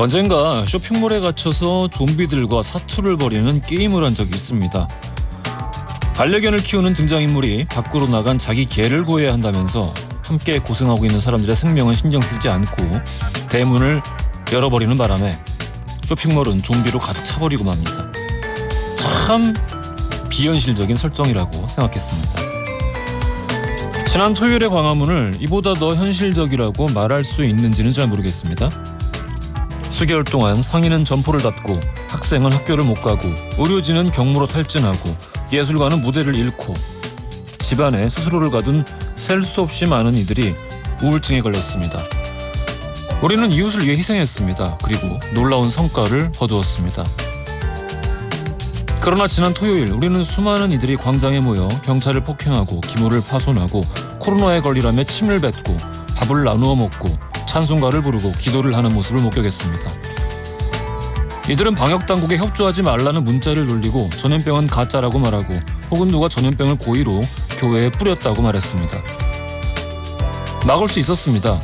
언젠가 쇼핑몰에 갇혀서 좀비들과 사투를 벌이는 게임을 한 적이 있습니다. 반려견을 키우는 등장인물이 밖으로 나간 자기 개를 구해야 한다면서 함께 고생하고 있는 사람들의 생명은 신경 쓰지 않고 대문을 열어버리는 바람에 쇼핑몰은 좀비로 가득 차버리고 맙니다. 참 비현실적인 설정이라고 생각했습니다. 지난 토요일의 광화문을 이보다 더 현실적이라고 말할 수 있는지는 잘 모르겠습니다. 수개월 동안 상인은 점포를 닫고 학생은 학교를 못 가고 의료진은 경무로 탈진하고 예술가는 무대를 잃고 집안에 스스로를 가둔 셀 수 없이 많은 이들이 우울증에 걸렸습니다. 우리는 이웃을 위해 희생했습니다. 그리고 놀라운 성과를 거두었습니다. 그러나 지난 토요일 우리는 수많은 이들이 광장에 모여 경찰을 폭행하고 기물을 파손하고 코로나에 걸리라며 침을 뱉고 밥을 나누어 먹고 찬송가를 부르고 기도를 하는 모습을 목격했습니다. 이들은 방역당국에 협조하지 말라는 문자를 돌리고 전염병은 가짜라고 말하고 혹은 누가 전염병을 고의로 교회에 뿌렸다고 말했습니다. 막을 수 있었습니다.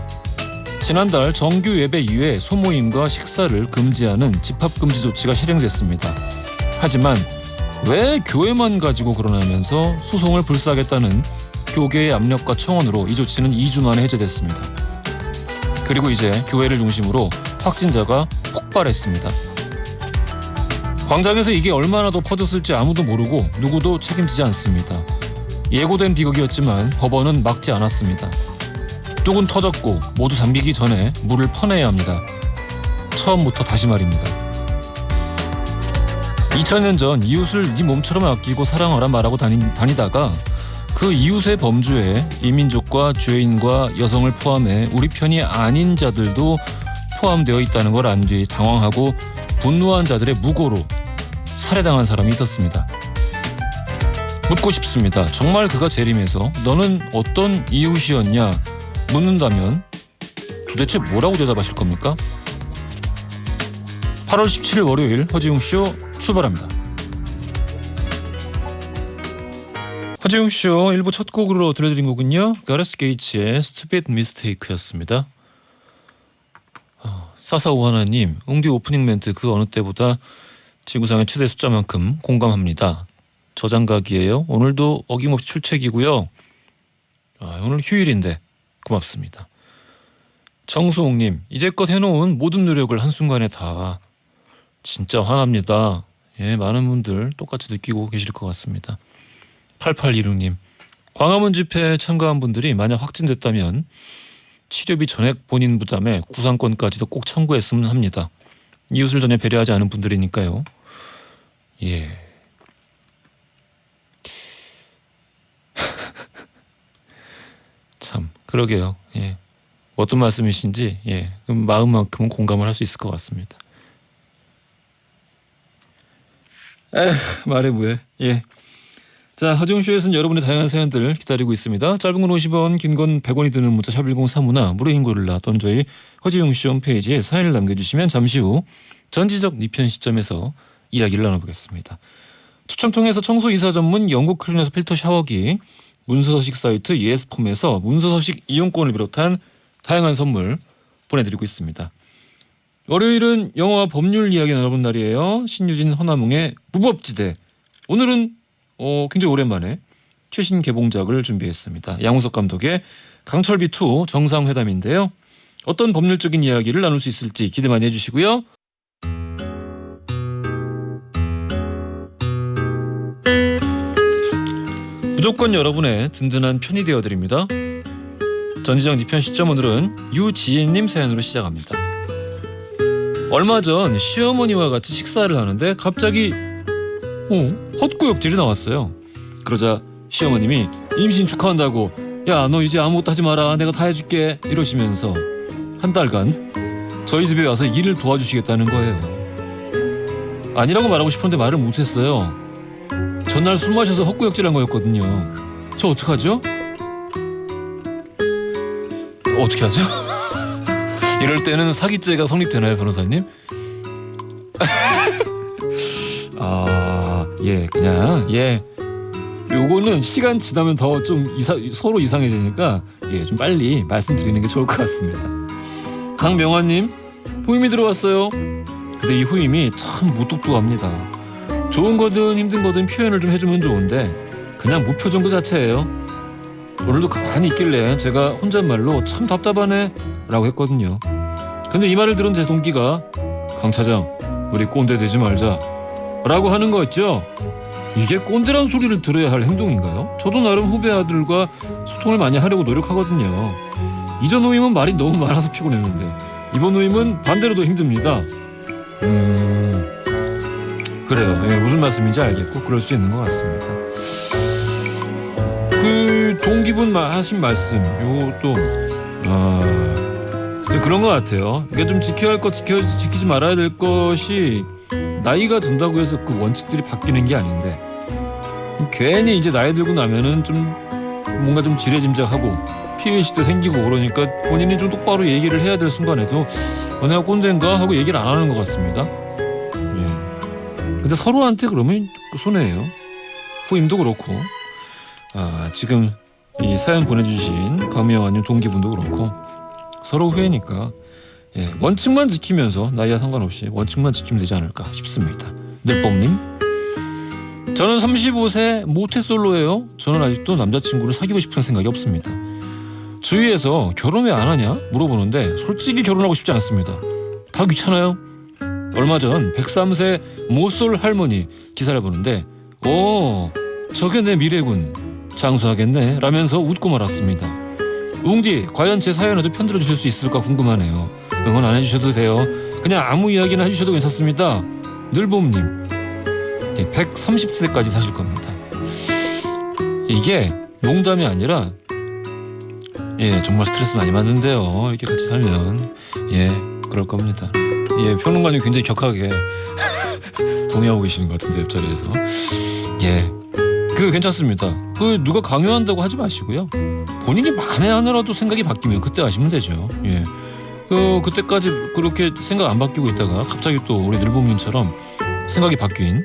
지난달 정규 예배 이외 소모임과 식사를 금지하는 집합금지 조치가 실행됐습니다. 하지만 왜 교회만 가지고 그러냐면서 소송을 불사하겠다는 교계의 압력과 청원으로 이 조치는 2주 만에 해제됐습니다. 그리고 이제 교회를 중심으로 확진자가 폭발했습니다. 광장에서 이게 얼마나 더 퍼졌을지 아무도 모르고 누구도 책임지지 않습니다. 예고된 비극이었지만 법원은 막지 않았습니다. 뚝은 터졌고 모두 잠기기 전에 물을 퍼내야 합니다. 처음부터 다시 말입니다. 2000년 전 이웃을 네 몸처럼 아끼고 사랑하라 말하고 다니다가 그 이웃의 범주에 이민족과 죄인과 여성을 포함해 우리 편이 아닌 자들도 포함되어 있다는 걸 안 뒤 당황하고 분노한 자들의 무고로 살해당한 사람이 있었습니다. 묻고 싶습니다. 정말 그가 재림해서 너는 어떤 이웃이었냐 묻는다면 도대체 뭐라고 대답하실 겁니까? 8월 17일 월요일 허지웅쇼 출발합니다. 허지웅쇼 1부 첫 곡으로 들려드린 곡은요, 가레스 게이츠의 Stupid Mistake였습니다. 사사오하나님, 웅디 오프닝 멘트 그 어느 때보다 지구상의 최대 숫자만큼 공감합니다. 저장각이에요. 오늘도 어김없이 출첵이고요. 오늘 휴일인데 고맙습니다. 정수홍님, 이제껏 해놓은 모든 노력을 한순간에 다 진짜 화납니다. 예, 많은 분들 똑같이 느끼고 계실 것 같습니다. 8816님, 광화문 집회에 참가한 분들이 만약 확진됐다면 치료비 전액 본인 부담에 구상권까지도 꼭 청구했으면 합니다. 이웃을 전혀 배려하지 않은 분들이니까요. 예. 참 그러게요. 예. 어떤 말씀이신지 그 마음만큼은 공감을 할 수 있을 것 같습니다. 말해 뭐해. 예. 자, 허지웅쇼에서는 여러분의 다양한 사연들 기다리고 있습니다. 짧은 건 50원, 긴 건 100원이 드는 문자 샵 1035나 무료인 고릴라 또는 저희 허지웅쇼 홈페이지에 사연을 남겨주시면 잠시 후 전지적 니편 시점에서 이야기를 나눠보겠습니다. 추첨 통해서 청소 이사 전문 영국 클리너스 필터 샤워기, 문서서식 사이트 예스폼에서 문서서식 이용권을 비롯한 다양한 선물 보내드리고 있습니다. 월요일은 영화와 법률 이야기 나눠본 날이에요. 신유진 허나몽의 무법지대. 오늘은 굉장히 오랜만에 최신 개봉작을 준비했습니다. 양우석 감독의 강철비2 정상회담인데요. 어떤 법률적인 이야기를 나눌 수 있을지 기대 많이 해주시고요. 무조건 여러분의 든든한 편이 되어드립니다. 전지적 니편 시점 오늘은 유지혜님 사연으로 시작합니다. 얼마 전 시어머니와 같이 식사를 하는데 갑자기 헛구역질이 나왔어요. 그러자 시어머님이 임신 축하한다고 야 너 이제 아무것도 하지 마라 내가 다 해줄게 이러시면서 한 달간 저희 집에 와서 일을 도와주시겠다는 거예요. 아니라고 말하고 싶었는데 말을 못했어요. 전날 술 마셔서 헛구역질한 거였거든요. 저 어떡하죠? 어떻게 하죠? 이럴 때는 사기죄가 성립되나요, 변호사님? 그냥 요거는 시간 지나면 더 좀 서로 이상해지니까 좀 빨리 말씀드리는 게 좋을 것 같습니다. 강명환님, 후임이 들어왔어요. 근데 이 후임이 참 무뚝뚝합니다. 좋은 거든 힘든 거든 표현을 좀 해주면 좋은데 그냥 무표정 그 자체예요. 오늘도 가만히 있길래 제가 혼잣말로 참 답답하네 라고 했거든요. 근데 이 말을 들은 제 동기가 강 차장 우리 꼰대 되지 말자 라고 하는 거 있죠. 이게 꼰대란 소리를 들어야 할 행동인가요? 저도 나름 후배 아들과 소통을 많이 하려고 노력하거든요. 이전 후임은 말이 너무 많아서 피곤했는데 이번 후임은 반대로 더 힘듭니다. 그래요. 예, 무슨 말씀인지 알겠고 그럴 수 있는 것 같습니다. 그 동기분 하신 말씀 요것도 그런 것 같아요. 이게 좀 지켜야 할 것 지키지 말아야 될 것이 나이가 든다고 해서 그 원칙들이 바뀌는 게 아닌데 괜히 이제 나이 들고 나면은 좀 뭔가 좀 지레짐작하고 피해의식도 생기고 그러니까 본인이 좀 똑바로 얘기를 해야 될 순간에도 내가 꼰대인가 하고 얘기를 안 하는 것 같습니다. 예. 근데 서로한테 그러면 손해예요. 후임도 그렇고 지금 이 사연 보내주신 강미영아님 동기분도 그렇고 서로 후회니까 예, 원칙만 지키면서 나이와 상관없이 원칙만 지키면 되지 않을까 싶습니다. 늘범님 저는 35세 모태솔로예요. 저는 아직도 남자친구를 사귀고 싶은 생각이 없습니다. 주위에서 결혼 왜 안 하냐 물어보는데 솔직히 결혼하고 싶지 않습니다. 다 귀찮아요. 얼마 전 103세 모솔 할머니 기사를 보는데 저게 내 미래군 장수하겠네 라면서 웃고 말았습니다. 웅디 과연 제 사연에도 편들어 주실 수 있을까 궁금하네요. 응원 안 해주셔도 돼요. 그냥 아무 이야기나 해주셔도 괜찮습니다. 늘봄님 130세까지 사실 겁니다. 이게 농담이 아니라 정말 스트레스 많이 받는데요. 이렇게 같이 살면 그럴 겁니다. 평론가님 굉장히 격하게 동의하고 계시는 것 같은데 옆자리에서 그 괜찮습니다. 그 누가 강요한다고 하지 마시고요. 본인이 만에 하나라도 생각이 바뀌면 그때 하시면 되죠. 그때까지 그렇게 생각 안 바뀌고 있다가 갑자기 또 우리 늘봄님처럼 생각이 바뀐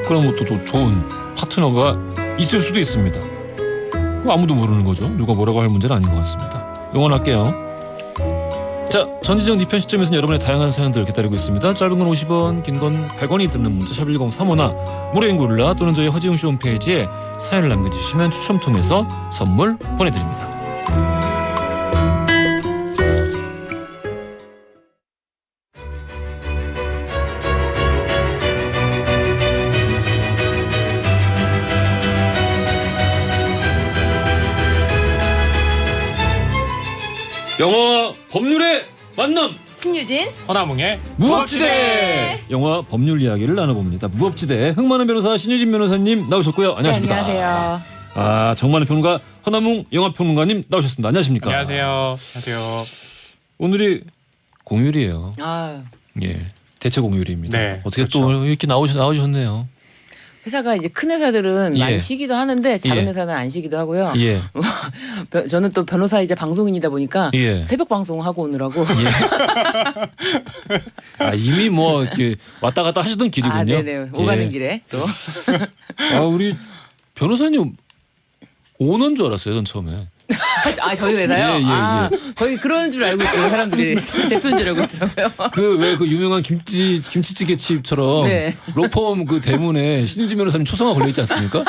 그런 것도 또 좋은 파트너가 있을 수도 있습니다. 아무도 모르는 거죠. 누가 뭐라고 할 문제는 아닌 것 같습니다. 응원할게요. 자, 전지적 니편 시점에서는 여러분의 다양한 사연들 기다리고 있습니다. 짧은 건 50원, 긴 건 100원이 드는 문자 샵 1035나 무료인 고릴라 또는 저희 허지웅씨 홈페이지에 사연을 남겨주시면 추첨 통해서 선물 보내드립니다. 영화와 법률의 만남 신유진 허나뭉의 무법지대 영화 법률 이야기를 나눠봅니다. 무법지대 흥많은 변호사 신유진 변호사님 나오셨고요. 안녕하십니까. 네, 안녕하세요. 정많은 평론가 허나뭉 영화평론가님 나오셨습니다. 안녕하십니까. 안녕하세요. 오늘이 공휴일이에요. 대체 공휴일입니다. 네, 어떻게 그렇죠. 또 이렇게 나오셨네요. 회사가 이제 큰 회사들은 많이 쉬기도 하는데 작은 회사는 안 쉬기도 하고요. 저는 또 변호사이자 방송인이다 보니까 새벽 방송하고 오느라고 이미 뭐 이렇게 왔다 갔다 하시던 길이군요. 네네. 오가는 길에 또 우리 변호사님 오는 줄 알았어요. 전 처음에. 저희 회사요? 거의 그런 줄 알고 있어요. 사람들이 대표인 줄 알고 있더라고요. 그 유명한 김치찌개 집처럼 로펌 그 대문에 신유진 변호사님 초상화 걸려 있지 않습니까?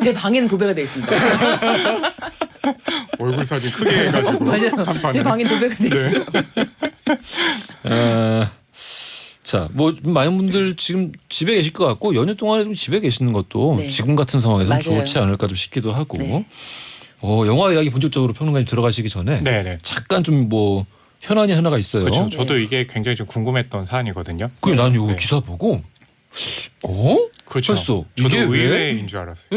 제 방에는 도배가 되어 있습니다. 얼굴 사진 크게 해가지고 맞아요. 간판에. 제 방에 도배가 되어 있어요. 자, 뭐 많은 분들 지금 집에 계실 것 같고 연휴 동안에 좀 집에 계시는 것도 지금 같은 상황에서 좋지 않을까 좀 싶기도 하고 영화 이야기 본격적으로 평론가님 들어가시기 전에 잠깐 좀 뭐 현안이 하나가 있어요. 그렇죠. 저도 이게 굉장히 좀 궁금했던 사안이거든요. 난 요 기사 보고 그렇죠. 했어. 저도 이게 의외인 줄 알았어요.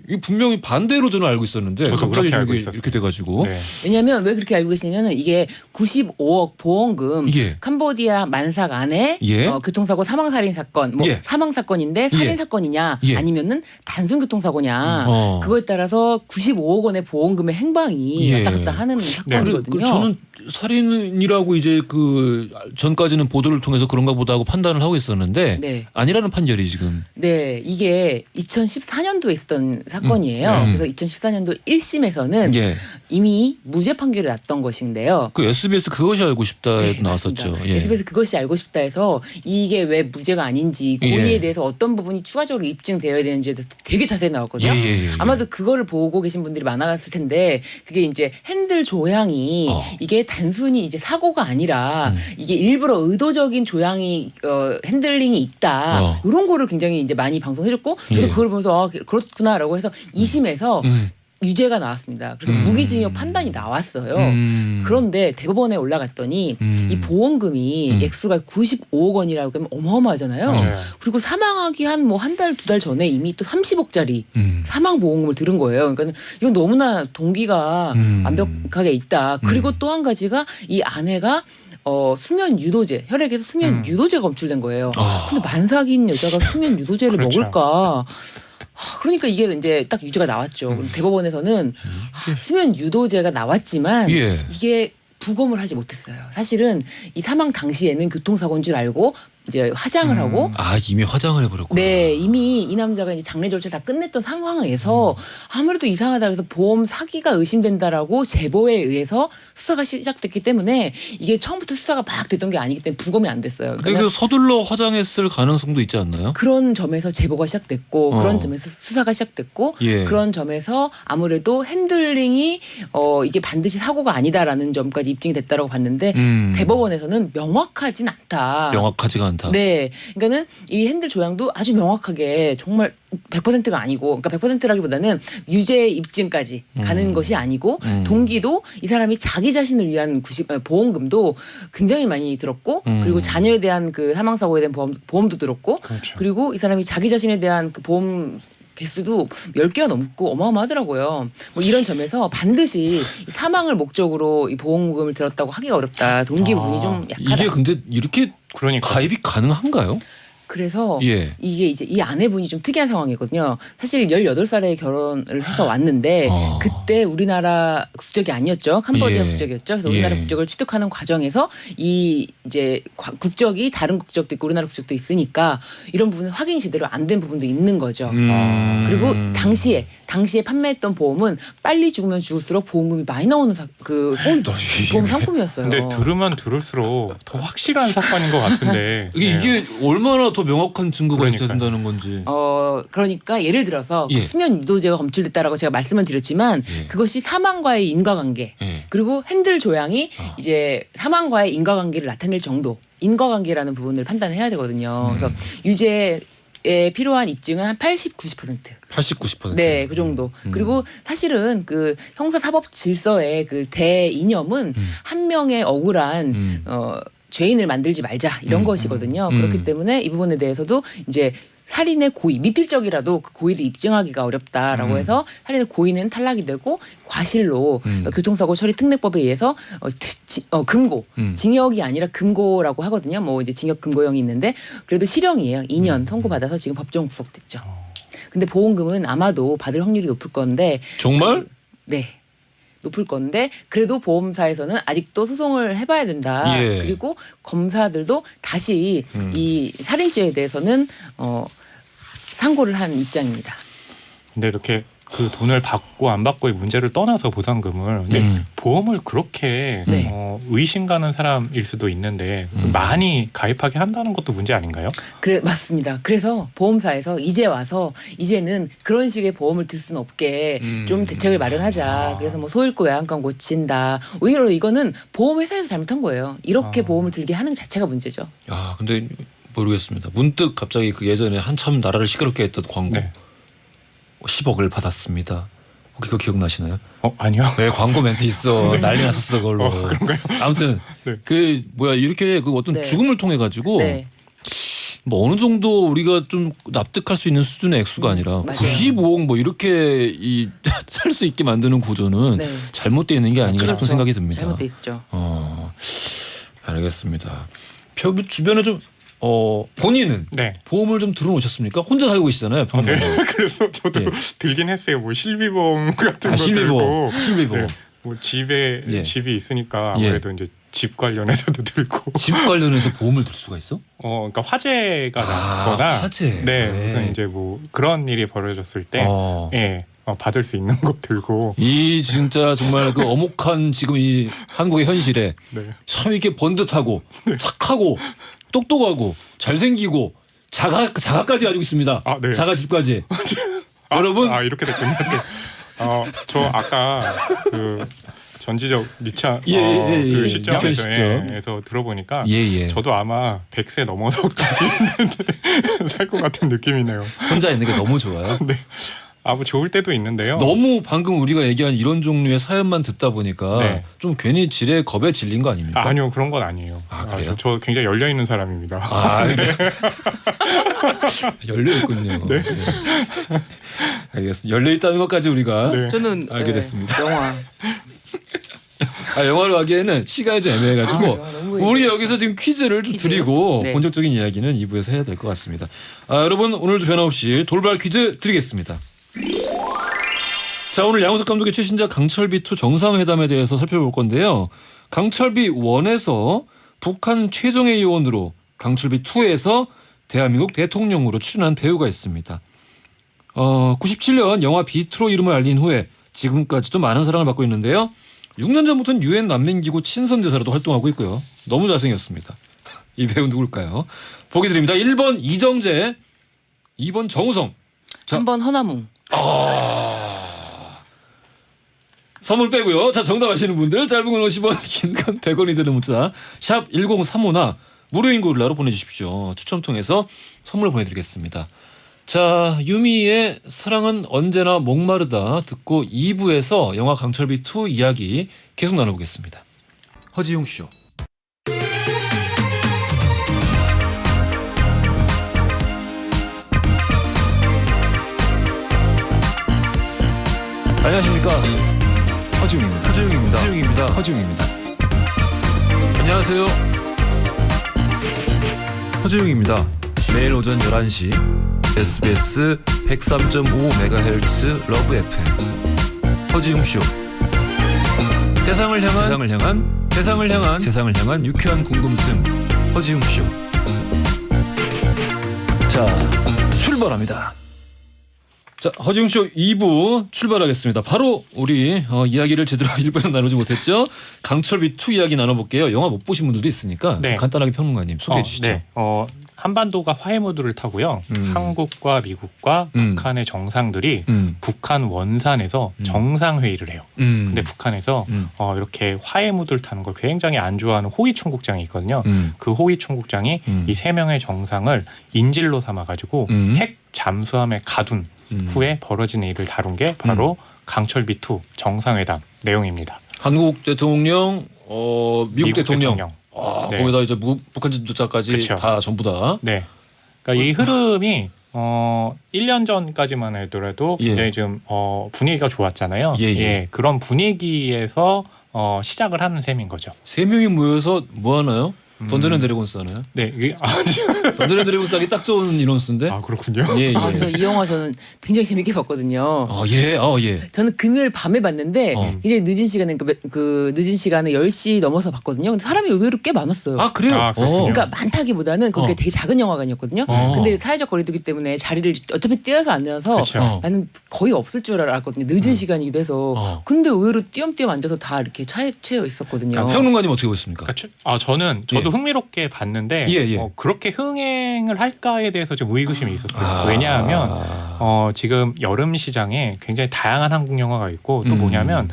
이게 분명히 반대로 저는 알고 있었는데 저도 갑자기 그렇게 알고 있었어요. 이렇게 돼가지고 왜냐하면 왜 그렇게 알고 계시냐면 이게 95억 보험금 캄보디아 만삭 안에 교통사고 사망살인 사건 사망 사건인데 살인 사건이냐 아니면은 단순 교통사고냐 그거에 따라서 95억 원의 보험금의 행방이 왔다 갔다 하는 사건이거든요. 저는 살인이라고 이제 그 전까지는 보도를 통해서 그런가 보다 하고 판단을 하고 있었는데 아니라는 판결이 지금. 네, 이게 2014년도에 있었던 사건이에요. 그래서 2014년도 1심에서는 예. 이미 무죄 판결이 났던 것인데요. 그 SBS 그것이 알고 싶다에 네, 나왔었죠. 예. SBS 그것이 알고 싶다에서 이게 왜 무죄가 아닌지 고의에 예. 대해서 어떤 부분이 추가적으로 입증되어야 되는지에 대해서 되게 자세히 나왔거든요. 예. 아마도 그거를 보고 계신 분들이 많았을 텐데 그게 이제 핸들 조향이 이게 단순히 이제 사고가 아니라 이게 일부러 의도적인 조향이 핸들링이 있다. 이런 거를 굉장히 이제 많이 방송해줬고 저도 예. 그걸 보면서 그렇구나라고 해서 2심에서 유죄가 나왔습니다. 그래서 무기징역 판단이 나왔어요. 그런데 대법원에 올라갔더니 이 보험금이 액수가 95억 원이라고 하면 어마어마하잖아요. 그리고 사망하기 한 뭐 한 달, 두 달 전에 이미 또 30억짜리 사망 보험금을 들은 거예요. 그러니까 이건 너무나 동기가 완벽하게 있다. 그리고 또 한 가지가 이 아내가 수면 유도제, 혈액에서 수면 유도제가 검출된 거예요. 근데 만삭인 여자가 수면 유도제를 그렇죠. 먹을까? 그러니까 이게 이제 딱 유죄가 나왔죠. 대법원에서는 수면 유도제가 나왔지만 이게 부검을 하지 못했어요. 사실은 이 사망 당시에는 교통사고인 줄 알고 이제 화장을 하고 이미 화장을 해버렸구나. 네, 이미 이 남자가 이제 장례 절차를 다 끝냈던 상황에서 아무래도 이상하다 그래서 보험 사기가 의심된다라고 제보에 의해서 수사가 시작됐기 때문에 이게 처음부터 수사가 막 됐던 게 아니기 때문에 부검이 안 됐어요. 근데 그 서둘러 화장했을 가능성도 있지 않나요? 그런 점에서 제보가 시작됐고 그런 점에서 수사가 시작됐고 그런 점에서 아무래도 핸들링이 이게 반드시 사고가 아니다라는 점까지 입증이 됐다라고 봤는데 대법원에서는 명확하진 않다. 명확하지가 않다. 네, 그러니까는 이 핸들 조향도 아주 명확하게 정말 100%가 아니고, 그러니까 100%라기보다는 유죄 입증까지 가는 것이 아니고 동기도 이 사람이 자기 자신을 위한 보험금도 굉장히 많이 들었고, 그리고 자녀에 대한 그 사망 사고에 대한 보험도 들었고, 그렇죠. 그리고 이 사람이 자기 자신에 대한 그 보험 개수도 10개가 넘고 어마어마하더라고요. 뭐 이런 점에서 반드시 사망을 목적으로 이 보험금을 들었다고 하기가 어렵다. 동기 부분이 좀 약하다. 이게 근데 이렇게 가입이 가능한가요? 그래서 이게 이제 이 아내분이 좀 특이한 상황이거든요. 사실 18살에 결혼을 해서 왔는데 그때 우리나라 국적이 아니었죠. 캄보디아 국적이었죠. 그래서 우리나라 국적을 취득하는 과정에서 이 이제 국적이 다른 국적도 있고 우리나라 국적도 있으니까 이런 부분은 확인이 제대로 안 된 부분도 있는 거죠. 그리고 당시에 판매했던 보험은 빨리 죽으면 죽을수록 보험금이 많이 나오는 보험 상품이었어요. 근데 들으면 들을수록 더 확실한 사건인 것 같은데 이게 얼마나 더 명확한 증거가 있어야 된다는 건지. 그러니까 예를 들어서 수면 유도제가 검출됐다라고 제가 말씀을 드렸지만 그것이 사망과의 인과관계 그리고 핸들 조향이 이제 사망과의 인과관계를 나타낼 정도 인과관계라는 부분을 판단해야 되거든요. 그래서 유죄에 필요한 입증은 한 80, 90%. 80, 90%. 네, 그 정도. 그리고 사실은 그 형사사법 질서의 그 대이념은 한 명의 억울한 죄인을 만들지 말자 이런 것이거든요. 그렇기 때문에 이 부분에 대해서도 이제 살인의 고의, 미필적이라도 그 고의를 입증하기가 어렵다라고 해서 살인의 고의는 탈락이 되고 과실로 교통사고 처리 특례법에 의해서 금고, 징역이 아니라 금고라고 하거든요. 뭐 이제 징역 금고형이 있는데 그래도 실형이에요. 2년 선고받아서 지금 법정 구속됐죠. 근데 보험금은 아마도 받을 확률이 높을 건데 정말? 네. 높을 건데 그래도 보험사에서는 아직도 소송을 해봐야 된다. 그리고 검사들도 다시 이 살인죄에 대해서는 상고를 한 입장입니다. 근데 이렇게 그 돈을 받고 안 받고의 문제를 떠나서 보상금을 근데 보험을 그렇게 의심 가는 사람일 수도 있는데 많이 가입하게 한다는 것도 문제 아닌가요? 그래 맞습니다. 그래서 보험사에서 이제 와서 이제는 그런 식의 보험을 들 수는 없게 좀 대책을 마련하자. 그래서 뭐 소잃고 외양간 고친다. 오히려 이거는 보험회사에서 잘못한 거예요. 이렇게 보험을 들게 하는 자체가 문제죠. 근데 모르겠습니다. 문득 갑자기 그 예전에 한참 나라를 시끄럽게 했던 광고. 10억을 받았습니다. 혹시 그거 기억나시나요? 아니요. 네, 광고 멘트 있어. 난리 났었어 그걸로. 그런가요? 아무튼 그 이렇게 그 어떤 죽음을 통해 가지고 뭐 어느 정도 우리가 좀 납득할 수 있는 수준의 액수가 아니라 95억 뭐 이렇게 살 수 있게 만드는 구조는 잘못되어 있는 게 아닌가 싶은 생각이 듭니다. 잘못되어 있죠. 알겠습니다. 주변에 좀 본인은 보험을 좀 들어놓으셨습니까? 혼자 살고 계시잖아요. 네. 그래서 저도 들긴 했어요. 뭐 실비보험 같은 거 들고. 실비보험. 뭐 집이 있으니까 아무래도 이제 집 관련해서도 들고. 집 관련해서 보험을 들 수가 있어? 그러니까 화재가 났거나. 화재. 네, 무슨 이제 뭐 그런 일이 벌어졌을 때, 예, 받을 수 있는 것 들고. 이 진짜 정말 그 엄혹한 지금 이 한국의 현실에 네. 참 이렇게 번듯하고 착하고 똑똑하고 잘생기고 자가까지 가지고 있습니다. 네. 자가 집까지. 여러분. 이렇게 됐군요. 저 아까 그 전지적 리차 그 시점에서 들어보니까 저도 아마 100세 넘어서까지 살 것 같은 느낌이네요. 혼자 있는 게 너무 좋아요. 네. 뭐 좋을 때도 있는데요. 너무 방금 우리가 얘기한 이런 종류의 사연만 듣다 보니까 좀 괜히 지레 겁에 질린 거 아닙니까? 아니요, 그런 건 아니에요. 그래요? 저 굉장히 열려 있는 사람입니다. 열려 있군요. 네. 알겠습니다. 열려 있다는 것까지 우리가 저는 알게 됐습니다. 영화. 영화를 하기에는 시간이 좀 애매해가지고 우리 여기서 지금 퀴즈를 좀 드리고 본격적인 이야기는 2부에서 해야 될 것 같습니다. 여러분 오늘도 변함없이 돌발 퀴즈 드리겠습니다. 자, 오늘 양호석 감독의 최신작 강철비2 정상회담에 대해서 살펴볼 건데요. 강철비1에서 북한 최정예 요원으로 강철비2에서 대한민국 대통령으로 출연한 배우가 있습니다. 97년 영화 비트로 이름을 알린 후에 지금까지도 많은 사랑을 받고 있는데요. 6년 전부터는 유엔 난민기구 친선대사로도 활동하고 있고요. 너무 잘생겼습니다. 이 배우 누굴까요? 보기 드립니다. 1번 이정재, 2번 정우성, 3번 허나몽. 선물 빼고요. 자, 정답 아시는 분들 짧은 건 50원, 긴 건 100원이 드는 문자 샵 1035나 무료인 글로 보내주십시오. 추첨 통해서 선물 보내드리겠습니다. 자, 유미의 사랑은 언제나 목마르다 듣고 2부에서 영화 강철비2 이야기 계속 나눠보겠습니다. 허지용 쇼. 안녕하십니까. 허지용입니다. 안녕하세요. 허지용입니다. 매일 오전 11시 SBS 103.5MHz 러브 FM 허지용쇼. 세상을 향한 유쾌한 궁금증 허지용쇼. 자, 출발합니다. 자, 허지웅쇼 2부 출발하겠습니다. 바로 우리 이야기를 제대로 1부에서 나누지 못했죠. 강철비2 이야기 나눠볼게요. 영화 못 보신 분들도 있으니까 간단하게 평론가님 소개해 주시죠. 한반도가 화해 모드를 타고요. 한국과 미국과 북한의 정상들이 북한 원산에서 정상회의를 해요. 근데 북한에서 이렇게 화해 모드를 타는 걸 굉장히 안 좋아하는 호위 총국장이 있거든요. 그 호위 총국장이 이 3명의 정상을 인질로 삼아가지고 핵 잠수함에 가둔 후에 벌어진 일을 다룬 게 바로 강철비2 정상회담 내용입니다. 한국 대통령, 미국 대통령. 네. 거기다 이제 북한 지도자까지 다 전부 다. 네. 그러니까 이 흐름이 1년 전까지만 하더라도 굉장히 좀 분위기가 좋았잖아요. 그런 분위기에서 시작을 하는 셈인 거죠. 3명이 모여서 뭐 하나요? 던전 앤 드래곤스 하나요? 네, 이게 던전 앤 드래곤스 하기 딱 좋은 인원수인데. 그렇군요. 저 이 영화 저는 굉장히 재밌게 봤거든요. 저는 금요일 밤에 봤는데 굉장히 늦은 시간에 늦은 시간에 10시 넘어서 봤거든요. 근데 사람이 의외로 꽤 많았어요. 그래요? 그러니까 많다기보다는 그게 되게 작은 영화관이었거든요. 근데 사회적 거리두기 때문에 자리를 어차피 떼어서 앉아서 나는 거의 없을 줄 알았거든요. 늦은 시간이기도 해서. 근데 의외로 띄엄띄엄 앉아서 다 이렇게 채여 있었거든요. 평론가님 어떻게 보셨습니까? 저도 흥미롭게 봤는데 그렇게 흥행을 할까에 대해서 좀 의구심이 있었어요. 왜냐하면 지금 여름 시장에 굉장히 다양한 한국 영화가 있고 또 뭐냐면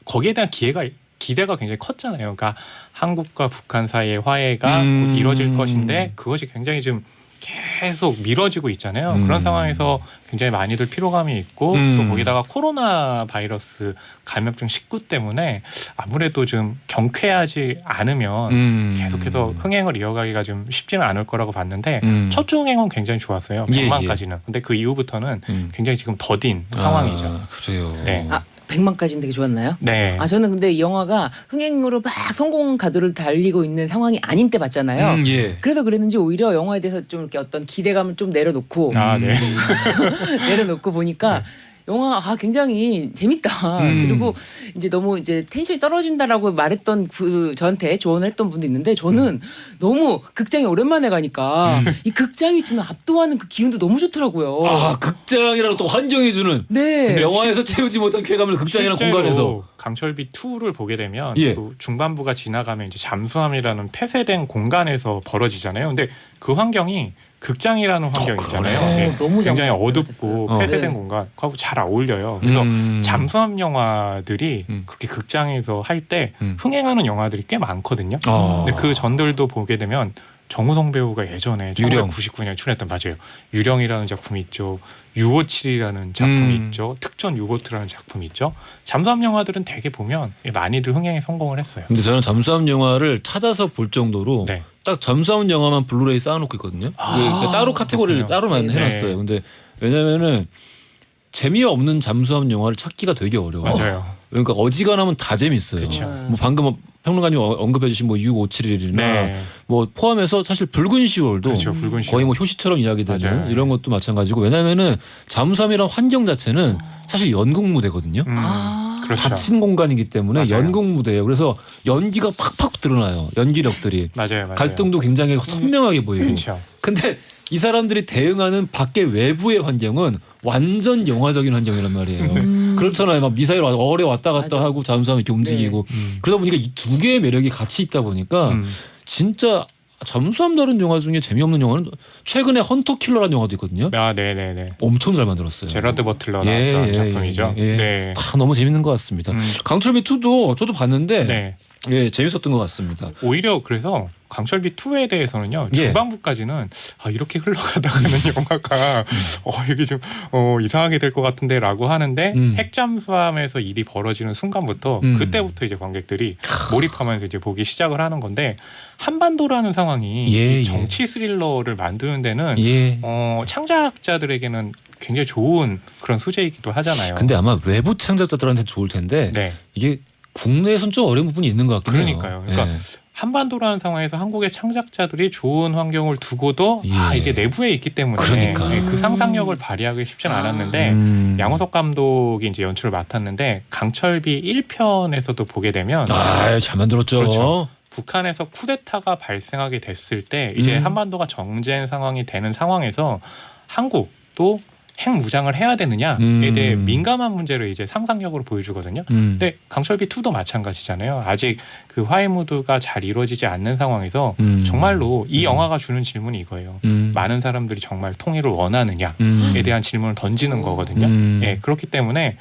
거기에 대한 기대가 굉장히 컸잖아요. 그러니까 한국과 북한 사이의 화해가 곧 이뤄질 것인데 그것이 굉장히 좀 계속 미뤄지고 있잖아요. 그런 상황에서 굉장히 많이들 피로감이 있고 또 거기다가 코로나 바이러스 감염증 19 때문에 아무래도 좀 경쾌하지 않으면 계속해서 흥행을 이어가기가 좀 쉽지는 않을 거라고 봤는데 첫 주 흥행은 굉장히 좋았어요. 100만까지는. 근데 그 이후부터는 굉장히 지금 더딘 상황이죠. 그래요. 네. 100만까지는 되게 좋았나요? 네. 저는 근데 이 영화가 흥행으로 막 성공 가도를 달리고 있는 상황이 아닌 때 봤잖아요. 그래서 그랬는지 오히려 영화에 대해서 좀 이렇게 어떤 기대감을 좀 내려놓고 내려놓고 보니까 영화 굉장히 재밌다. 그리고 이제 너무 이제 텐션이 떨어진다라고 말했던 저한테 조언을 했던 분도 있는데 저는 너무 극장에 오랜만에 가니까 이 극장이 주는 압도하는 그 기운도 너무 좋더라고요. 아 극장이라고 또 환경해주는. 네. 영화에서 채우지 못한 쾌감을 극장이라는 공간에서. 강철비 2를 보게 되면 예. 그 중반부가 지나가면 이제 잠수함이라는 폐쇄된 공간에서 벌어지잖아요. 근데 그 환경이 극장이라는 환경 있잖아요. 네. 너무 굉장히 어둡고 폐쇄된 네. 공간, 그하고 잘 어울려요. 그래서 잠수함 영화들이 그렇게 극장에서 할 때 흥행하는 영화들이 꽤 많거든요. 근데 그 전들도 보게 되면 정우성 배우가 예전에 1999년에 출연했던 맞아요. 유령이라는 작품이 있죠. U57이라는 작품이 있죠. 특전 유보트라는 작품이 있죠. 잠수함 영화들은 대개 보면 많이들 흥행에 성공을 했어요. 근데 저는 잠수함 영화를 찾아서 볼 정도로 네. 딱 잠수함 영화만 블루레이 쌓아놓고 있거든요. 그러니까 따로 카테고리를 따로만 네. 해놨어요. 근데 왜냐면은 재미없는 잠수함 영화를 찾기가 되게 어려워요. 맞아요. 그러니까 어지간하면 다 재밌어요. 그렇죠. 뭐 방금 평론가님 언급해주신 뭐 6571이나 네. 뭐 포함해서 사실 붉은 10월도 그렇죠. 붉은 거의 뭐 효시처럼 이야기되는 맞아요. 이런 것도 마찬가지고 왜냐면은 잠수함이란 환경 자체는 사실 연극 무대거든요. 그렇죠. 닫힌 공간이기 때문에 맞아요. 연극 무대예요. 그래서 연기가 팍팍 드러나요. 연기력들이. 맞아요. 갈등도 굉장히 선명하게 보이고. 그렇죠. 근데 이 사람들이 대응하는 밖의 외부의 환경은 완전 영화적인 환경이란 말이에요. 그렇잖아요. 막 미사일 어뢰 왔다 갔다 맞아. 하고 잠수함 이렇게 움직이고. 그러다 보니까 이 두 개의 매력이 같이 있다 보니까 진짜 잠수함 다룬 영화 중에 재미없는 영화는 최근에 헌터 킬러라는 영화도 있거든요. 아, 네네네. 엄청 잘 만들었어요. 제라드 버틀러 나왔던 작품이죠. 네. 다 너무 재밌는 것 같습니다. 강철비 2도 저도 봤는데 네. 예, 재밌었던 것 같습니다. 오히려 그래서 강철비 2에 대해서는요. 중반부까지는 이렇게 흘러가다가는 영화가 이게 좀 이상하게 될 것 같은데라고 하는데 핵잠수함에서 일이 벌어지는 순간부터 그때부터 이제 관객들이 몰입하면서 이제 보기 시작을 하는 건데 한반도라는 상황이 정치 스릴러를 만드는 데는 창작자들에게는 굉장히 좋은 그런 소재이기도 하잖아요. 근데 아마 외부 창작자들한테 좋을 텐데 이게 국내에선 좀 어려운 부분이 있는 것 같긴 해요. 그러니까요. 그러니까 한반도라는 상황에서 한국의 창작자들이 좋은 환경을 두고도 이게 내부에 있기 때문에 그 상상력을 발휘하기 쉽지는 않았는데 양호석 감독이 이제 연출을 맡았는데 강철비 1편에서도 보게 되면 잘 만들었죠. 그렇죠. 북한에서 쿠데타가 발생하게 됐을 때 이제 한반도가 정전 상황이 되는 상황에서 한국도 핵무장을 해야 되느냐에 대해 민감한 문제를 이제 상상력으로 보여주거든요. 근데 강철비 2도 마찬가지잖아요. 아직 그 화해 무드가 잘 이루어지지 않는 상황에서 정말로 이 영화가 주는 질문이 이거예요. 많은 사람들이 정말 통일을 원하느냐에 대한 질문을 던지는 거거든요. 예, 그렇기 때문에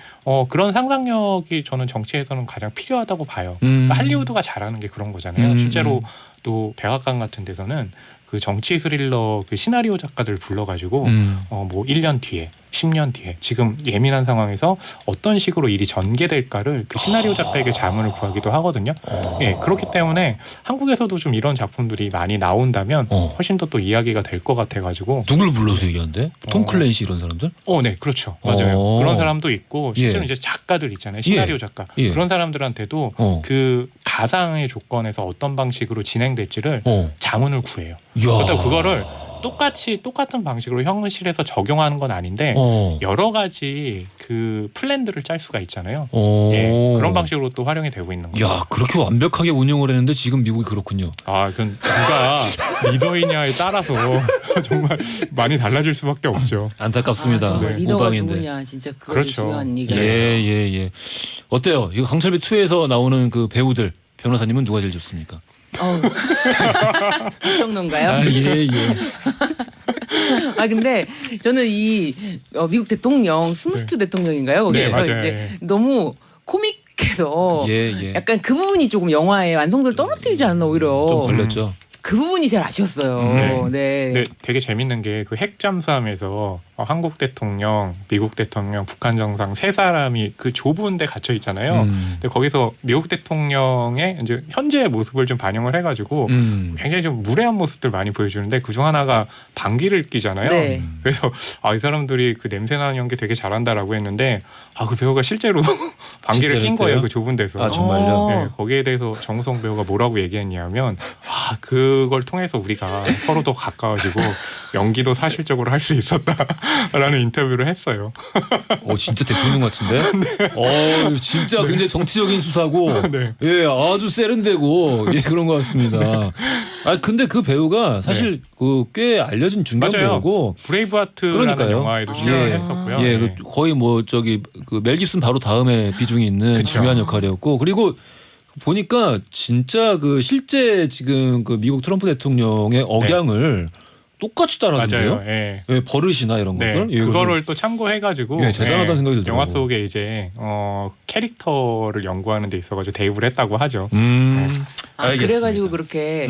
그런 상상력이 저는 정치에서는 가장 필요하다고 봐요. 그러니까 할리우드가 잘하는 게 그런 거잖아요. 실제로 또 백악관 같은 데서는 그 정치 스릴러 그 시나리오 작가들 불러가지고 뭐 1년 뒤에 10년 뒤에 지금 예민한 상황에서 어떤 식으로 일이 전개될까를 그 시나리오 작가에게 자문을 구하기도 하거든요. 예, 그렇기 때문에 한국에서도 좀 이런 작품들이 많이 나온다면 훨씬 더 또 이야기가 될 것 같아가지고. 누굴 불러서 얘기하는데? 톰 클랜시 이런 사람들? 네, 그렇죠. 맞아요. 그런 사람도 있고 실제로 이제 작가들 있잖아요. 시나리오 작가. 그런 사람들한테도 그 가상의 조건에서 어떤 방식으로 진행될지를 자문을 구해요. 그렇다고 그거를 똑같은 방식으로 현실에서 적용하는 건 아닌데 여러 가지 그 플랜들을 짤 수가 있잖아요. 예, 그런 방식으로 또 활용이 되고 있는 거죠. 야, 그렇게 완벽하게 운영을 했는데 지금 미국이 그렇군요. 그건 누가 리더이냐에 따라서 정말 많이 달라질 수밖에 없죠. 안타깝습니다. 리더가 우방인데. 누구냐 진짜 그거 그렇죠. 중요한 얘기예요. 예. 어때요? 이거 강철비 2에서 나오는 그 배우들 변호사님은 누가 제일 좋습니까? 정정론가요? 예. 근데 저는 이 미국 대통령 스무트 대통령인가요? 거기에서 맞아요. 이제 너무 코믹해서 약간 그 부분이 조금 영화의 완성도를 떨어뜨리지 않나 오히려 좀 걸렸죠. 그 부분이 제일 아쉬웠어요. 근데 되게 재밌는 게 그 핵잠수함에서 한국 대통령, 미국 대통령, 북한 정상 세 사람이 그 좁은 데 갇혀 있잖아요. 근데 거기서 미국 대통령의 이제 현재의 모습을 좀 반영을 해가지고 굉장히 좀 무례한 모습들 많이 보여주는데 그중 하나가 방귀를 끼잖아요. 네. 그래서 이 사람들이 그 냄새나는 연기 되게 잘한다라고 했는데 그 배우가 실제로 방귀를 낀 거예요. 그 좁은 데서. 정말요? 네, 거기에 대해서 정우성 배우가 뭐라고 얘기했냐면 그 그걸 통해서 우리가 서로 더 가까워지고 연기도 사실적으로 할 수 있었다라는 인터뷰를 했어요. 진짜 대통령 같은데? 네. 진짜 굉장히 정치적인 수사고, 네. 예, 아주 세련되고, 예, 그런 것 같습니다. 근데 그 배우가 사실 그 꽤 알려진 중견 배우고, 브레이브하트라는 영화에도 출연을 했었고요. 예, 거의 뭐 그 멜 깁슨 바로 다음에 비중이 있는 그쵸. 중요한 역할이었고, 그리고 보니까 진짜 그 실제 지금 그 미국 트럼프 대통령의 억양을 똑같이 따라하는데요. 맞아요. 예. 예, 버릇이나 이런 것들. 예, 그거를 또 참고해가지고 대단하다는 생각이 들더라고요. 영화 속에 이제 캐릭터를 연구하는 데 있어가지고 대입을 했다고 하죠. 그래가지고 그렇게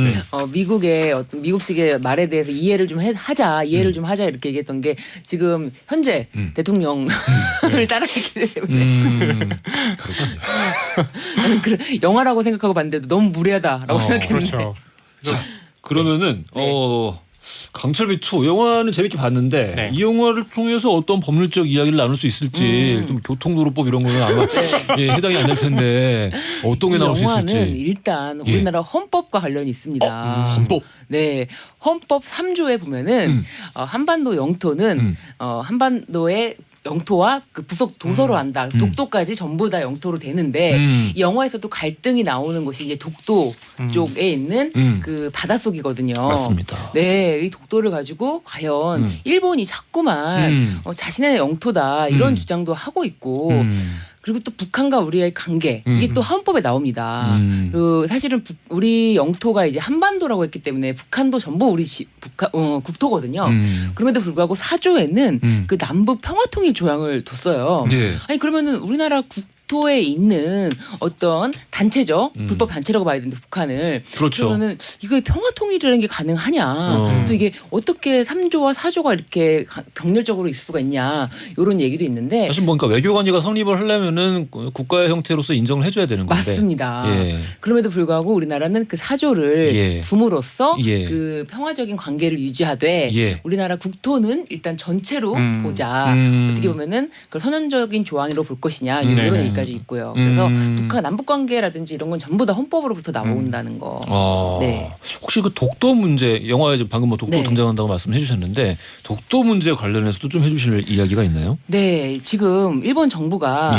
미국의 어떤 미국식의 말에 대해서 이해를 좀 하자 이렇게 얘기했던 게 지금 현재 대통령을 따라했기 때문에 나는 영화라고 생각하고 봤는데도 너무 무례하다라고 생각했는데. 그렇죠. 그러면은 강철비 2 영화는 재밌게 봤는데 이 영화를 통해서 어떤 법률적 이야기를 나눌 수 있을지 좀 교통도로법 이런 거는 아마 예, 해당이 안 될 텐데 어떤 게 나올 수 있을지. 영화는 일단 우리나라 헌법과 관련이 있습니다. 헌법? 네, 헌법 3조에 보면은 한반도 영토는 한반도의 영토와 그 부속 도서로 한다. 독도까지 전부 다 영토로 되는데 이 영화에서도 갈등이 나오는 곳이 이제 독도 쪽에 있는 그 바닷속이거든요. 맞습니다. 네, 이 독도를 가지고 과연 일본이 자꾸만 자신의 영토다 이런 주장도 하고 있고 그리고 또 북한과 우리의 관계 이게 또 헌법에 나옵니다. 그 사실은 우리 영토가 이제 한반도라고 했기 때문에 북한도 전부 우리 국토거든요. 그럼에도 불구하고 4조에는 그 남북 평화통일 조항을 뒀어요. 아니 그러면은 우리나라 국토에 있는 어떤 단체죠. 불법 단체라고 봐야 되는데 북한을. 그렇죠. 그러면은 이거 평화통일이라는 게 가능하냐. 또 이게 어떻게 3조와 4조가 이렇게 병렬적으로 있을 수가 있냐. 이런 얘기도 있는데. 사실 뭔가 외교관계가 성립을 하려면은 국가의 형태로서 인정을 해줘야 되는 건데. 맞습니다. 그럼에도 불구하고 우리나라는 그 4조를 둠으로써 그 평화적인 관계를 유지하되 우리나라 국토는 일단 전체로 보자. 어떻게 보면은 그걸 선언적인 조항으로 볼 것이냐. 이런 얘기까지 있고요. 그래서 북한 남북 관계라든지 이런 건 전부 다 헌법으로부터 나온다는 거. 네. 혹시 그 독도 문제 영화에 방금 뭐 독도 등장한다고 말씀해 주셨는데 독도 문제 관련해서도 좀 해주실 이야기가 있나요? 네, 지금 일본 정부가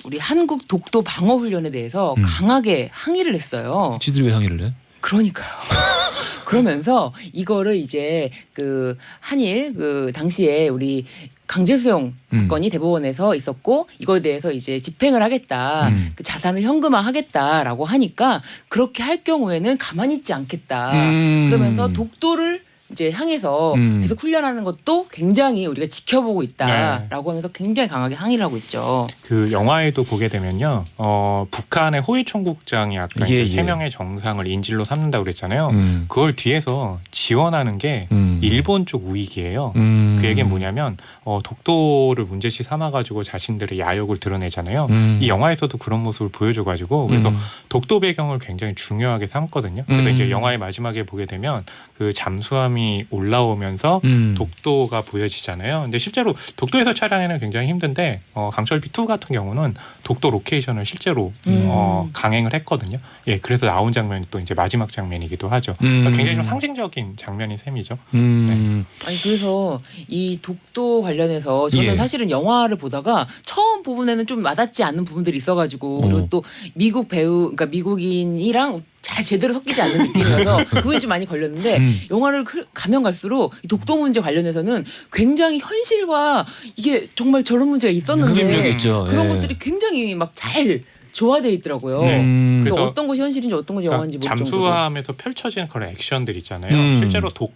우리 한국 독도 방어 훈련에 대해서 강하게 항의를 했어요. 지들이 왜 항의를 해? 그러니까요. 그러면서 이거를 이제 그 한일 그 당시에 우리 강제수용 사건이 대법원에서 있었고 이거에 대해서 이제 집행을 하겠다. 그 자산을 현금화하겠다라고 하니까 그렇게 할 경우에는 가만히 있지 않겠다. 그러면서 독도를 이제 향해서 계속 훈련하는 것도 굉장히 우리가 지켜보고 있다라고 하면서 굉장히 강하게 항의를 하고 있죠. 그 영화에도 보게 되면요, 북한의 호위 총국장이 아까 3명의 정상을 인질로 삼는다고 그랬잖아요. 그걸 뒤에서 지원하는 게 일본 쪽 우익이에요. 그 얘기는 뭐냐면 독도를 문제시 삼아가지고 자신들의 야욕을 드러내잖아요. 이 영화에서도 그런 모습을 보여줘가지고 그래서 독도 배경을 굉장히 중요하게 삼거든요. 그래서 이제 영화의 마지막에 보게 되면 그 잠수함이 올라오면서 독도가 보여지잖아요. 근데 실제로 독도에서 촬영하는 굉장히 힘든데 강철비 2 같은 경우는 독도 로케이션을 실제로 강행을 했거든요. 예, 그래서 나온 장면이 또 이제 마지막 장면이기도 하죠. 그러니까 굉장히 좀 상징적인 장면인 셈이죠. 아니 그래서 이 독도 관련해서 저는 사실은 영화를 보다가 처음 부분에는 좀 와닿지 않는 부분들이 있어가지고 그리고 또 미국 배우, 그러니까 미국인이랑 잘 제대로 섞이지 않는 느낌이어서 그게 좀 많이 걸렸는데 영화를 가면 갈수록 이 독도 문제 관련해서는 굉장히 현실과 이게 정말 저런 문제가 있었는데 그런 것들이 굉장히 막 잘 조화되어 있더라고요. 그래서 어떤 것이 현실인지 어떤 것이 영화인지 모를 정도로. 잠수함에서 펼쳐지는 그런 액션들 있잖아요. 실제로 또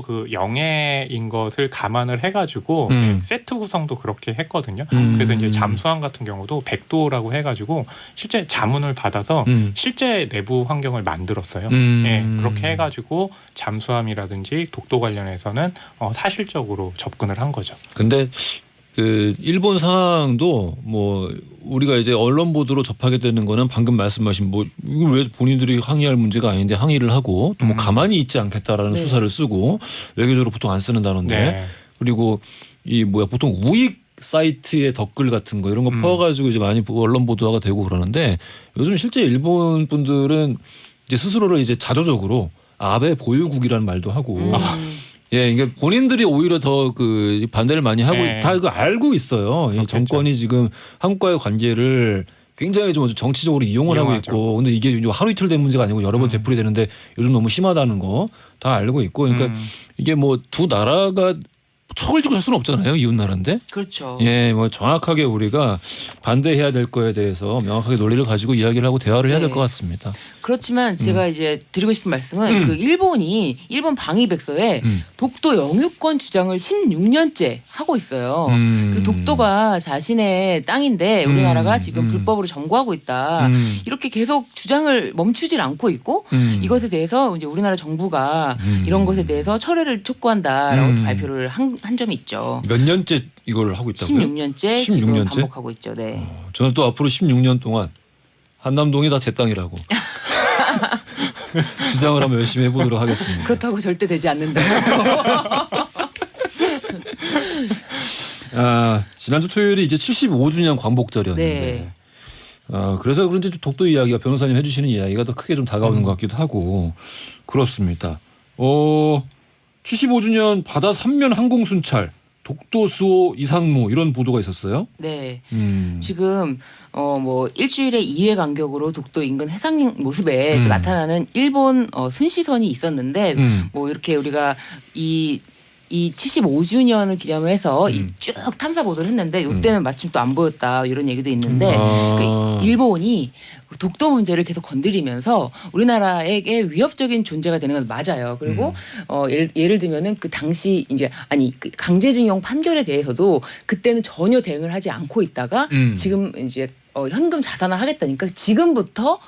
그 영해인 것을 감안을 해가지고 세트 구성도 그렇게 했거든요. 그래서 이제 잠수함 같은 경우도 100도라고 해가지고 실제 자문을 받아서 실제 내부 환경을 만들었어요. 예, 그렇게 해가지고 잠수함이라든지 독도 관련해서는 사실적으로 접근을 한 거죠. 근데 그 일본 상황도 뭐 우리가 이제 언론 보도로 접하게 되는 거는 방금 말씀하신 뭐 이걸 왜 본인들이 항의할 문제가 아닌데 항의를 하고 또 뭐 가만히 있지 않겠다라는 수사를 쓰고 외교적으로 보통 안 쓰는 단어인데 그리고 이 보통 우익 사이트의 댓글 같은 거 이런 거 퍼가지고 이제 많이 언론 보도가 되고 그러는데 요즘 실제 일본 분들은 이제 스스로를 이제 자조적으로 아베 보유국이라는 말도 하고. 예, 이게 본인들이 오히려 더 그 반대를 많이 하고 다 이거 알고 있어요. 이 정권이 지금 한국과의 관계를 굉장히 좀 정치적으로 이용을 하고 있고, 근데 이게 하루 이틀 된 문제가 아니고 여러 번 되풀이 되는데 요즘 너무 심하다는 거 다 알고 있고, 그러니까 이게 뭐 두 나라가 척을 지고 할 수는 없잖아요. 이웃 나라인데. 그렇죠. 예, 뭐 정확하게 우리가 반대해야 될 거에 대해서 명확하게 논리를 가지고 이야기를 하고 대화를 해야 될 것 같습니다. 그렇지만 제가 이제 드리고 싶은 말씀은 그 일본 방위백서에 독도 영유권 주장을 16년째 하고 있어요. 그 독도가 자신의 땅인데 우리나라가 지금 불법으로 점거하고 있다. 이렇게 계속 주장을 멈추질 않고 있고 이것에 대해서 이제 우리나라 정부가 이런 것에 대해서 철회를 촉구한다라고 발표를 한 점이 있죠. 몇 년째 이걸 하고 있다고요? 16년째 지금 반복하고 있죠. 네. 저는 또 앞으로 16년 동안 한남동이 다 제 땅이라고 주장을 한번 열심히 해보도록 하겠습니다. 그렇다고 절대 되지 않는다. 지난주 토요일이 이제 75주년 광복절이었는데 그래서 그런지 독도 이야기가 변호사님 해주시는 이야기가 더 크게 좀 다가오는 것 같기도 하고 그렇습니다. 75주년 바다 3면 항공순찰 독도 수호 이상무 이런 보도가 있었어요. 네. 지금 뭐 일주일에 2회 간격으로 독도 인근 해상 모습에 나타나는 일본 순시선이 있었는데 뭐 이렇게 우리가 이 75주년을 기념해서 쭉 탐사 보도를 했는데 이때는 마침 또 안 보였다 이런 얘기도 있는데 그러니까 일본이 독도 문제를 계속 건드리면서 우리나라에게 위협적인 존재가 되는 건 맞아요. 그리고 예를 들면은 그 당시 이제 그 강제징용 판결에 대해서도 그때는 전혀 대응을 하지 않고 있다가 지금 이제 현금 자산을 하겠다니까 지금부터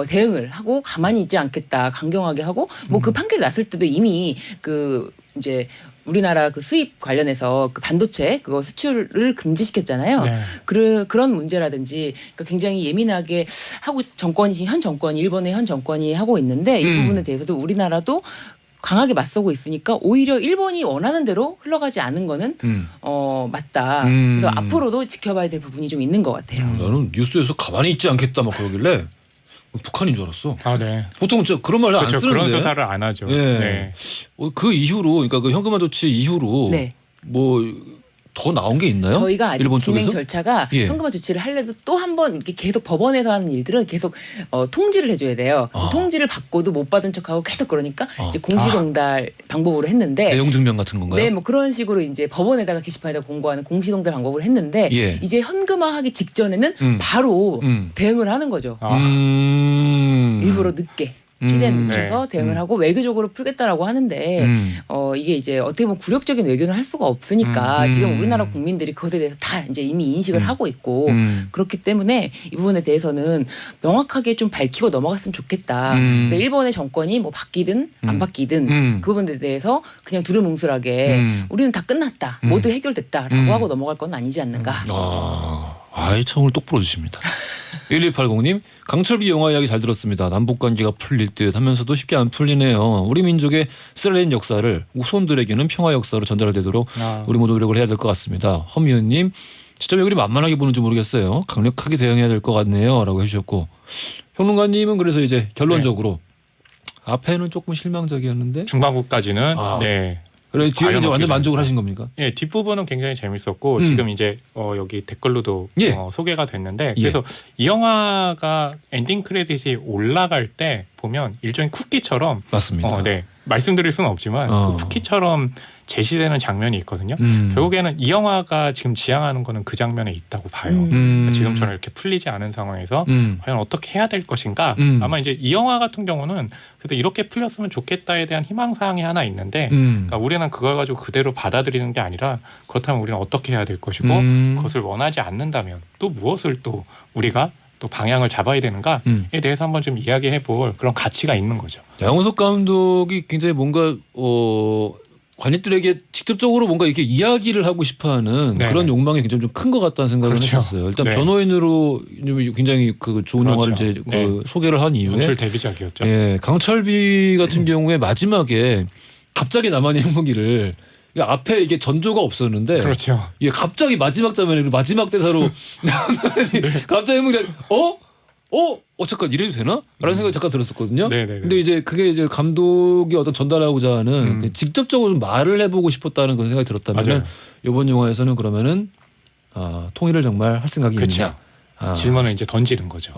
대응을 하고 가만히 있지 않겠다 강경하게 하고 뭐 그 판결이 났을 때도 이미 그 이제 우리나라 그 수입 관련해서 그 반도체 그거 수출을 금지시켰잖아요. 네. 그런 문제라든지 그러니까 굉장히 예민하게 하고 현 정권이 일본의 현 정권이 하고 있는데 이 부분에 대해서도 우리나라도 강하게 맞서고 있으니까 오히려 일본이 원하는 대로 흘러가지 않은 거는 맞다. 그래서 앞으로도 지켜봐야 될 부분이 좀 있는 것 같아요. 나는 뉴스에서 가만히 있지 않겠다 막 그러길래 북한인 줄 알았어. 네. 보통 그런 말을 안 쓰는데. 그런 수사를 안 하죠. 네. 네. 그 이후로 그러니까 그 현금화 조치 이후로 뭐 더 나온 게 있나요? 저희가 아직 일본 진행 쪽에서? 절차가 현금화 조치를 하려도 또 한 번 이렇게 계속 법원에서 하는 일들은 계속 통지를 해줘야 돼요. 통지를 받고도 못 받은 척하고 계속 그러니까 이제 공시동달 방법으로 했는데 내용 증명 같은 건가요? 네, 뭐 그런 식으로 이제 법원에다가 게시판에다 공고하는 공시동달 방법을 했는데 이제 현금화하기 직전에는 바로 대응을 하는 거죠. 일부러 늦게. 최대한 늦춰서 대응을 하고 외교적으로 풀겠다라고 하는데 이게 이제 어떻게 보면 굴욕적인 외교는 할 수가 없으니까 지금 우리나라 국민들이 그것에 대해서 다 이제 이미 인식을 하고 있고 그렇기 때문에 이 부분에 대해서는 명확하게 좀 밝히고 넘어갔으면 좋겠다. 그러니까 일본의 정권이 뭐 바뀌든 안 바뀌든 그 부분에 대해서 그냥 두루뭉술하게 우리는 다 끝났다. 모두 해결됐다라고 하고 넘어갈 건 아니지 않는가. 아이 처음을 똑부러 주십니다. 1180님 강철비 영화 이야기 잘 들었습니다. 남북관계가 풀릴 듯 하면서도 쉽게 안 풀리네요. 우리 민족의 쓰레기인 역사를 후손들에게는 평화 역사로 전달되도록 우리 모두 노력을 해야 될 것 같습니다. 허미은님 진짜 왜 그리 만만하게 보는지 모르겠어요. 강력하게 대응해야 될 것 같네요 라고 해주셨고 평론가님은 그래서 이제 결론적으로 앞에는 조금 실망적이었는데 중반부까지는 네. 그래 뒤에 이제 완전 만족을 하신 겁니까? 예, 뒷부분은 굉장히 재밌었고 지금 이제 여기 댓글로도 소개가 됐는데 그래서 이 영화가 엔딩 크레딧이 올라갈 때 보면 일종의 쿠키처럼 맞습니다. 네. 말씀드릴 수는 없지만 그 쿠키처럼 제시되는 장면이 있거든요. 결국에는 이 영화가 지금 지향하는 거는 그 장면에 있다고 봐요. 지금처럼 이렇게 풀리지 않은 상황에서 과연 어떻게 해야 될 것인가. 아마 이제 이 영화 같은 경우는 그래서 이렇게 풀렸으면 좋겠다에 대한 희망사항이 하나 있는데 그러니까 우리는 그걸 가지고 그대로 받아들이는 게 아니라 그렇다면 우리는 어떻게 해야 될 것이고 그것을 원하지 않는다면 또 무엇을 또 우리가 또 방향을 잡아야 되는가에 대해서 한번 좀 이야기해볼 그런 가치가 있는 거죠. 양원석 감독이 굉장히 뭔가 관객들에게 직접적으로 뭔가 이렇게 이야기를 하고 싶어하는 그런 욕망이 굉장히 좀 큰 것 같다는 생각을 했었어요. 일단 변호인으로 굉장히 그 좋은 영화를 이제 소개를 한 이후에 연출 데뷔작이었죠. 강철비 같은 경우에 마지막에 갑자기 나만의 행복이를 앞에 이게 전조가 없었는데 그렇죠. 갑자기 마지막 장면에 마지막 대사로 갑자기 행복이 잠깐 이래도 되나? 라는 생각이 잠깐 들었었거든요. 네네네. 근데 이제 그게 이제 감독이 어떤 전달하고자 하는 직접적으로 좀 말을 해보고 싶었다는 그런 생각이 들었다면 이번 영화에서는 그러면은 통일을 정말 할 생각이 있느냐? 질문을 이제 던지는 거죠.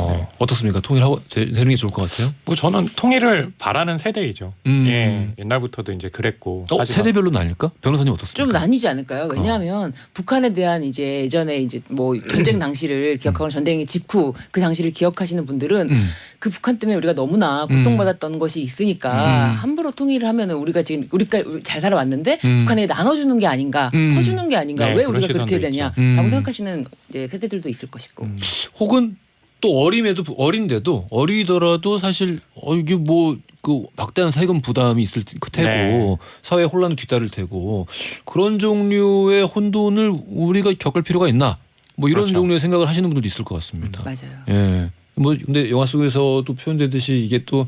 네. 어떻습니까? 통일하고 되는 게 좋을 것 같아요? 뭐 저는 통일을 바라는 세대이죠. 예, 옛날부터도 이제 그랬고. 세대별로 나뉠까? 변호사님 어떻습니까? 좀 나뉘지 않을까요? 왜냐하면 북한에 대한 이제 예전에 이제 뭐 전쟁 당시를 기억하거나 전쟁의 직후 그 당시를 기억하시는 분들은 그 북한 때문에 우리가 너무나 고통받았던 것이 있으니까 함부로 통일을 하면은 우리가 지금 우리가 잘 살아왔는데 북한에 나눠주는 게 아닌가, 퍼주는 게 아닌가, 왜 우리가 그렇게 되냐라고 생각하시는 이제 세대들도 있을 것이고. 혹은 또 어린데도 어리더라도 사실 이게 뭐 그 막대한 세금 부담이 있을 테고 사회 혼란도 뒤따를 테고 그런 종류의 혼돈을 우리가 겪을 필요가 있나? 뭐 이런 종류의 생각을 하시는 분들도 있을 것 같습니다. 맞아요. 예. 뭐 근데 영화 속에서도 표현되듯이 이게 또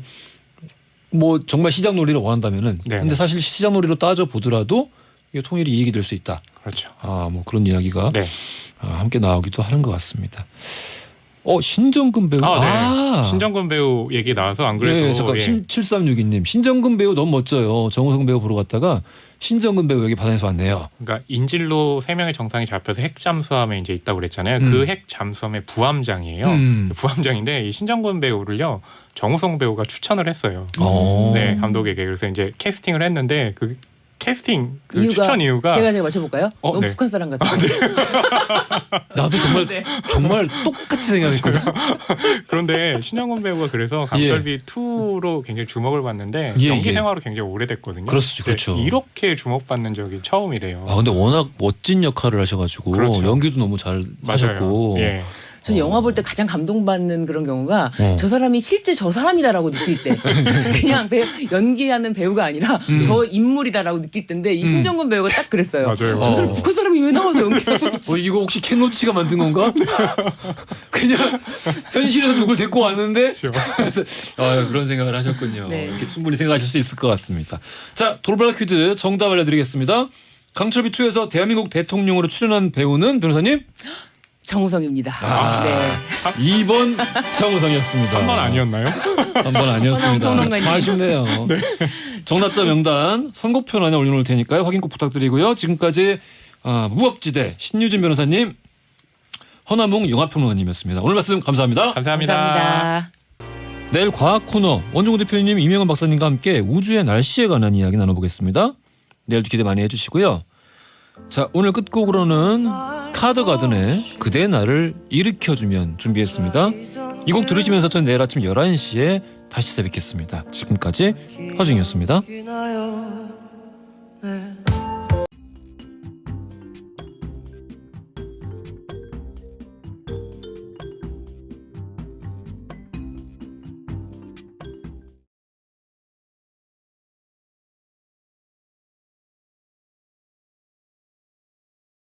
뭐 정말 시장 논리를 원한다면은 근데 사실 시장 논리로 따져 보더라도 이게 통일이 이익이 될 수 있다. 그렇죠. 뭐 그런 이야기가 함께 나오기도 하는 것 같습니다. 신정근 배우. 신정근 배우 얘기 나와서 안 그래도. 잠깐 7362님 신정근 배우 너무 멋져요. 정우성 배우 보러 갔다가 신정근 배우 여기 바다에서 왔네요. 그러니까 인질로 3명의 정상이 잡혀서 핵 잠수함에 이제 있다고 그랬잖아요. 그 핵 잠수함의 부함장이에요. 부함장인데 이 신정근 배우를요 정우성 배우가 추천을 했어요. 네, 감독에게. 그래서 이제 캐스팅을 했는데 그 캐스팅 추천 이유가 제가 맞춰볼까요? 너무 북한 사람 같아요. 나도 정말 똑같이 생각했거든. 그런데 신정근 배우가 그래서 강철비 2로 굉장히 주목을 받는데 연기 생활로 굉장히 오래됐거든요. 그렇죠. 이렇게 주목받는 적이 처음이래요. 근데 워낙 멋진 역할을 하셔가지고 연기도 너무 잘 하셨고. 전 영화 볼 때 가장 감동받는 그런 경우가 저 사람이 실제 저 사람이다라고 느낄 때 그냥 연기하는 배우가 아니라 저 인물이다라고 느낄 때인데 이 신정근 배우가 딱 그랬어요. 맞아요. 저 사람 북한 사람이 왜 나와서 연기하지? 이거 혹시 켄로치가 만든 건가? 그냥 현실에서 누굴 데리고 왔는데 그래서 그런 생각을 하셨군요. 이렇게 충분히 생각하실 수 있을 것 같습니다. 자, 돌발 퀴즈 정답 알려드리겠습니다. 강철비 2에서 대한민국 대통령으로 출연한 배우는 변호사님? 정우성입니다. 2번 정우성이었습니다. 3번 아니었나요? 3번 아니었습니다. 참 아쉽네요. 정답자 명단 선곡표란에 올려놓을 테니까요. 확인 꼭 부탁드리고요. 지금까지 무법지대 신유진 변호사님, 허남웅 영화평론가님이었습니다. 오늘 말씀 감사합니다. 감사합니다. 내일 과학 코너 원종우 대표님, 이명환 박사님과 함께 우주의 날씨에 관한 이야기 나눠보겠습니다. 내일도 기대 많이 해주시고요. 자, 오늘 끝곡으로는 카더가든의 그대 나를 일으켜주면 준비했습니다. 이 곡 들으시면서 전 내일 아침 11시에 다시 찾아뵙겠습니다. 지금까지 허중이었습니다.